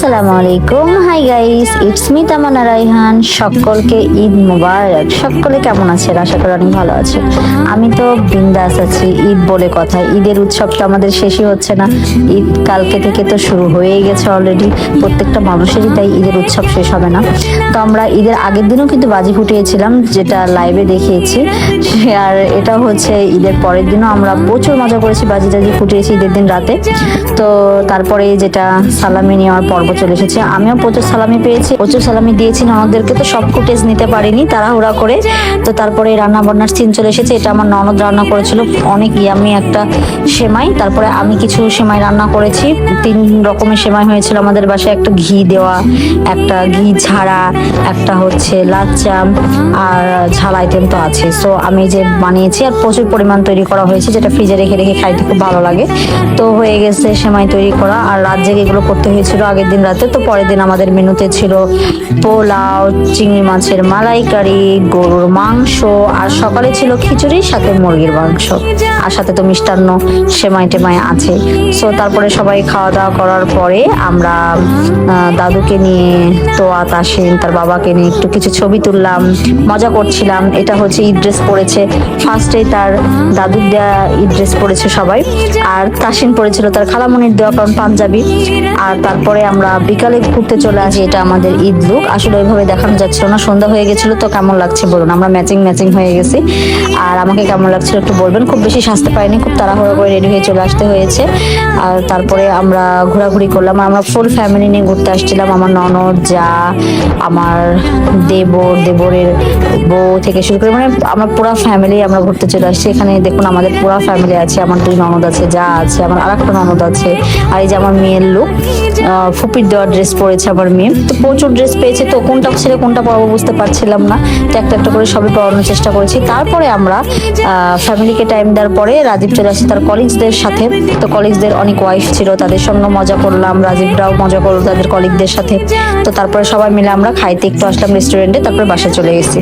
আসসালামু আলাইকুম, hi guys, it's me তামান্না রাইহান। সকলকে ঈদ মুবারক। সকলে কেমন আছেন? আশা করি অনেক ভালো আছে। আমি তো বিন্দাস আছি। ঈদ বলে কথা, ঈদের উৎসব তো আমাদের শেষই হচ্ছে না। ঈদ কালকে থেকে তো শুরু হয়েই গেছে অলরেডি। প্রত্যেকটা মানুষেরই তাই ঈদের উৎসব শেষ হবে না। তো আমরা ঈদের আগের দিনও কিন্তু বাজি ফুটিয়েছিলাম, যেটা লাইভে দেখিয়েছি। আর এটা হচ্ছে ঈদের পরের দিনও আমরা প্রচুর মজা করেছি, বাজি টাজি ফুটিয়েছি ঈদের দিন রাতে। তো তারপরে যেটা সালামি নেওয়ার পর্ব চলে এসেছে। আমিও প্রচুর সালামি পেয়েছি, প্রচুর সালামি দিয়েছি ননদদেরকে। তো সব ফুটেজ নিতে পারিনি তাড়াহুড়া করে। তো তারপরে রান্না বান্নার সিন চলে এসেছে। এটা আমার ননদ রান্না করেছিল, অনেক ইয়ামি একটা সেমাই। তারপরে আমি কিছু সেমাই রান্না করেছি। 3 রকমের সেমাই হয়েছিল আমাদের বাসায়। একটা ঘি দেওয়া, একটা ঘি ছাড়া, একটা হচ্ছে লাচ্চা, আর ঝাল আইটেম তো আছে। সো আমি যে বানিয়েছি, আর প্রচুর পরিমাণ তৈরি করা হয়েছে, যেটা ফ্রিজে রেখে রেখে খাইতে খুব ভালো লাগে। তো হয়ে গেছে সেমাই তৈরি করা, আর রাত জেগে এগুলো করতে হয়েছিল আগের দিন রাতে। তো পরের দিন আমাদের মেনুতে ছিল পোলাও, চিংড়ি মাছের মালাইকারি, গরুর মাংস, আর সকালে ছিল খিচুড়ি, সাথে মুরগির মাংস, আর সাথে তো মিষ্টান্ন সেমাই টেমাই আছে। সো তারপরে সবাই খাওয়া দাওয়া করার পরে আমরা দাদুকে নিয়ে, তোয়া, তাসিন, তার বাবাকে নিয়ে একটু কিছু ছবি তুললাম, মজা করছিলাম। এটা হচ্ছে ঈদ ড্রেস পরেছে ফার্স্টে, তার দাদুর দেওয়া ঈদ ড্রেস পরেছে সবাই, আর তাসিন পরেছিল তার খালামণির দেওয়া কারণ পাঞ্জাবি। আর তারপরে আমরা বিকালে ঘুরতে চলে আসি। এটা আমাদের ঈদ লুক। আসলে ওইভাবে দেখানো যাচ্ছিল না, সন্ধ্যা হয়ে গেছিল। তো কেমন লাগছে বলুন, আমরা ম্যাচিং ম্যাচিং হয়ে গেছি। আর আমাকে কেমন লাগছিল একটু বলবেন। খুব বেশি সাজতে পারিনি, খুব তাড়াহুড়ো করে রেডি হয়ে চলে আসতে হয়েছে। আর তারপরে আমরা ঘোরাঘুরি করলাম। আমরা ফুল ফ্যামিলি নিয়ে ঘুরতে আসছিলাম। আমার ননদ, যা, আমার দেবরের বউ থেকে শুরু করে, মানে আমরা পুরো ফ্যামিলি আমরা ঘুরতে চলে আসছি। এখানে দেখুন আমাদের পুরো ফ্যামিলি আছে। আমার 2 ননদ আছে, যা আছে, আমার আরেকটা ননদ আছে। আর এই যে আমার মেয়ের লুক, ফুপির দেওয়া ড্রেস পরেছে আমার মেয়ে। তো প্রচুর ড্রেস পেয়েছে, তো কোনটা ছেড়ে কোনটা পরাবো বুঝতে পারছিলাম না। তো একটা একটা করে সবই পরানোর চেষ্টা করেছি। তারপরে আমরা ফ্যামিলিকে টাইম দেওয়ার পরে রাজীব চলে আসি তার কলিগসদের সাথে। তো কলিগসদের অনেক ওয়াইফ ছিল, তাদের সঙ্গে মজা করলাম। রাজীবরাও মজা করলো তাদের কলিগদের সাথে। তো তারপরে সবাই মিলে আমরা খাইতে একটু আসলাম রেস্টুরেন্টে, তারপরে বাসায় চলে গেছি।